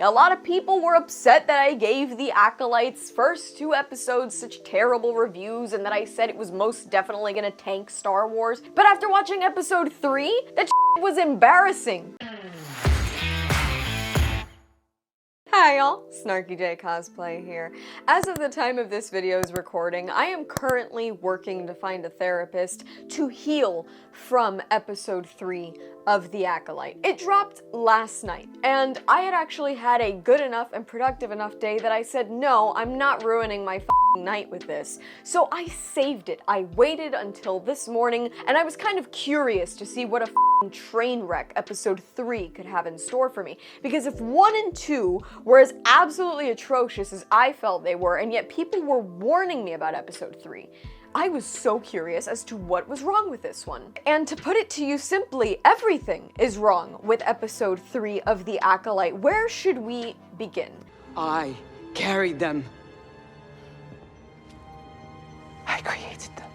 A lot of people were upset that I gave The Acolyte's first 2 episodes such terrible reviews and that I said it was most definitely gonna tank Star Wars. But after watching episode 3, that was embarrassing. Hi y'all, SnarkyJay cosplay here. As of the time of this video's recording, I am currently working to find a therapist to heal from episode 3 of The Acolyte. It dropped last night, and I had actually had a good enough and productive enough day that I said, no, I'm not ruining my night with this. So I saved it. I waited until this morning, and I was kind of curious to see what a train wreck episode 3 could have in store for me. Because if 1 and 2 were as absolutely atrocious as I felt they were, and yet people were warning me about episode 3, I was so curious as to what was wrong with this one. And to put it to you simply, everything is wrong with episode 3 of The Acolyte. Where should we begin? I carried them. I created them.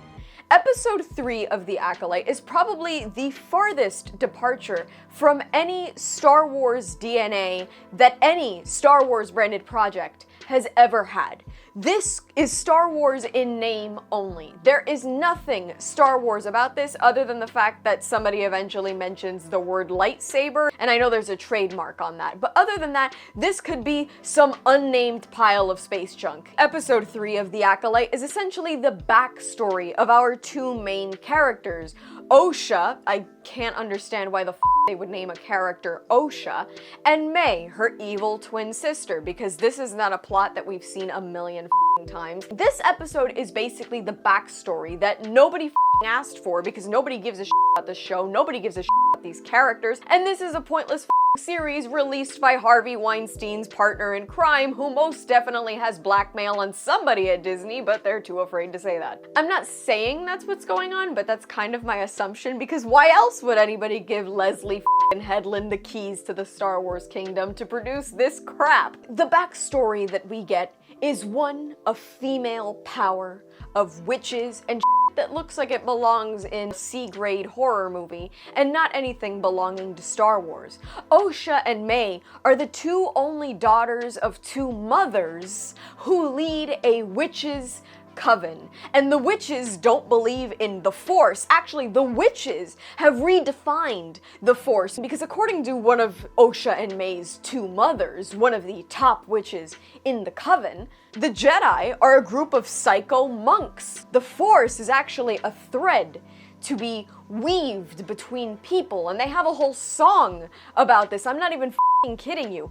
Episode 3 of The Acolyte is probably the farthest departure from any Star Wars DNA that any Star Wars branded project has ever had. This is Star Wars in name only. There is nothing Star Wars about this other than the fact that somebody eventually mentions the word lightsaber, and I know there's a trademark on that, but other than that, this could be some unnamed pile of space junk. Episode 3 of The Acolyte is essentially the backstory of our 2 main characters. Osha, I can't understand why the they would name a character Osha, and May, her evil twin sister, because this is not a plot that we've seen a million times. This episode is basically the backstory that nobody asked for because nobody gives a about the show, nobody gives a about these characters, and this is a pointless series released by Harvey Weinstein's partner in crime, who most definitely has blackmail on somebody at Disney, but they're too afraid to say that. I'm not saying that's what's going on, but that's kind of my assumption, because why else would anybody give Leslie Headland the keys to the Star Wars kingdom to produce this crap? The backstory that we get is one of female power, of witches, and that looks like it belongs in a C-grade horror movie, and not anything belonging to Star Wars. Osha and May are the 2 only daughters of 2 mothers who lead a witches' coven. And the witches don't believe in the Force. Actually, the witches have redefined the Force, because according to one of Osha and May's 2 mothers, one of the top witches in the coven, the Jedi are a group of psycho monks. The Force is actually a thread to be weaved between people, and they have a whole song about this. I'm not even kidding you.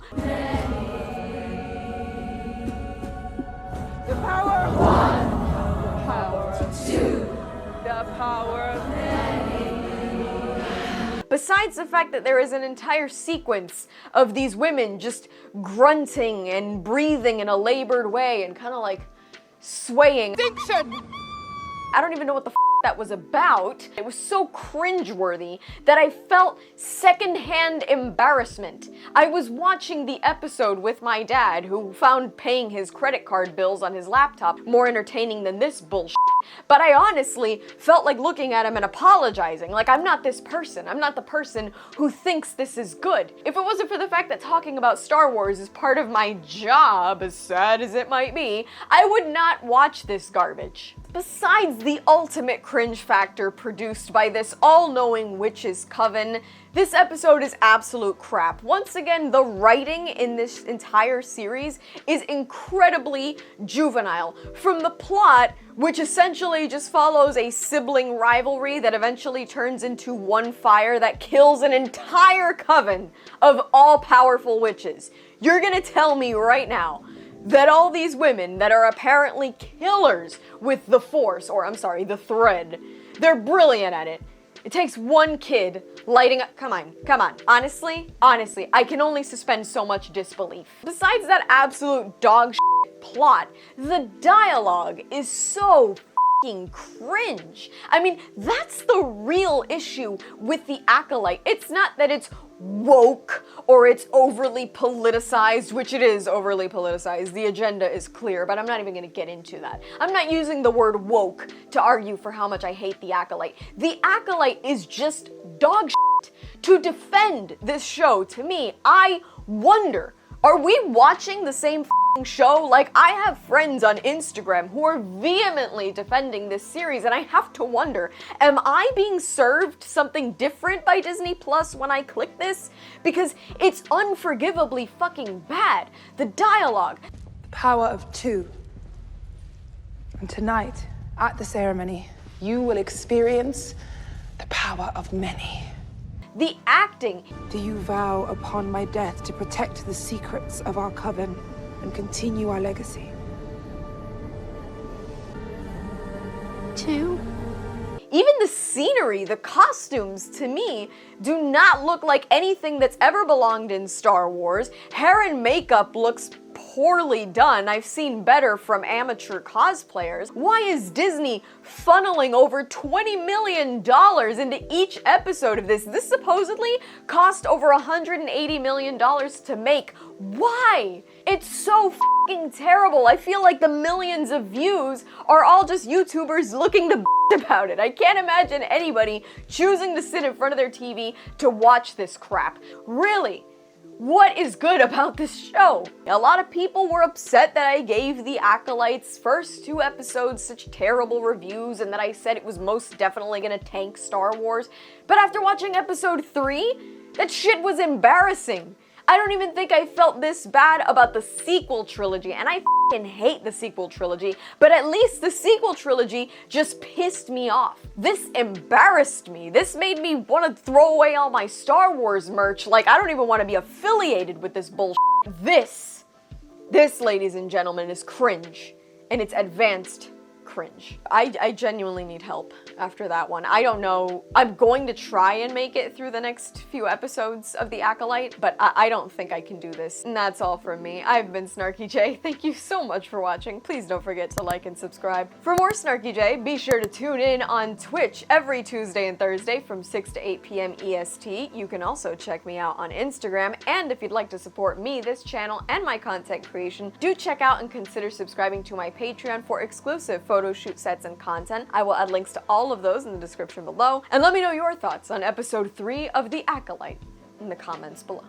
The power of 1, the power of 2, the power of many. Besides the fact that there is an entire sequence of these women just grunting and breathing in a labored way and kind of like swaying. Diction! I don't even know what the that was about. It was so cringeworthy that I felt secondhand embarrassment. I was watching the episode with my dad, who found paying his credit card bills on his laptop more entertaining than this bullshit. But I honestly felt like looking at him and apologizing. Like, I'm not this person. I'm not the person who thinks this is good. If it wasn't for the fact that talking about Star Wars is part of my job, as sad as it might be, I would not watch this garbage. Besides the ultimate cringe factor produced by this all-knowing witches coven, this episode is absolute crap. Once again, the writing in this entire series is incredibly juvenile. From the plot, which essentially just follows a sibling rivalry that eventually turns into one fire that kills an entire coven of all-powerful witches. You're gonna tell me right now that all these women that are apparently killers with the Force, or I'm sorry, the thread, they're brilliant at it. It takes 1 kid lighting up. Come on. Honestly, I can only suspend so much disbelief. Besides that absolute dog shit plot, the dialogue is so cringe. I mean, that's the real issue with The Acolyte. It's not that it's woke or it's overly politicized, which it is overly politicized. The agenda is clear, but I'm not even going to get into that. I'm not using the word woke to argue for how much I hate The Acolyte. The Acolyte is just dog shit. To defend this show, to me, I wonder Are we watching the same f***ing show? Like, I have friends on Instagram who are vehemently defending this series, and I have to wonder, am I being served something different by Disney Plus when I click this? Because it's unforgivably fucking bad. The dialogue. The power of two. And tonight, at the ceremony, you will experience the power of many. The acting. Do you vow upon my death to protect the secrets of our coven and continue our legacy? Two. Even the scenery, the costumes, to me, do not look like anything that's ever belonged in Star Wars. Hair and makeup looks poorly done. I've seen better from amateur cosplayers. Why is Disney funneling over $20 million into each episode of this? This supposedly cost over $180 million to make. Why? It's so fucking terrible. I feel like the millions of views are all just YouTubers looking to about it. I can't imagine anybody choosing to sit in front of their TV to watch this crap. Really? What is good about this show? A lot of people were upset that I gave The Acolyte's first 2 episodes such terrible reviews and that I said it was most definitely gonna tank Star Wars. But after watching episode 3, that shit was embarrassing. I don't even think I felt this bad about the sequel trilogy, and I f***ing hate the sequel trilogy, but at least the sequel trilogy just pissed me off. This embarrassed me. This made me want to throw away all my Star Wars merch. Like, I don't even want to be affiliated with this bullshit. This, ladies and gentlemen, is cringe, and it's advanced cringe. I genuinely need help after that one. I don't know. I'm going to try and make it through the next few episodes of The Acolyte, but I don't think I can do this. And that's all from me. I've been SnarkyJay. Thank you so much for watching. Please don't forget to like and subscribe. For more SnarkyJay, be sure to tune in on Twitch every Tuesday and Thursday from 6 to 8 p.m. EST. You can also check me out on Instagram, and if you'd like to support me, this channel, and my content creation, do check out and consider subscribing to my Patreon for exclusive photo shoot sets and content. I will add links to all of those in the description below, and let me know your thoughts on episode 3 of The Acolyte in the comments below.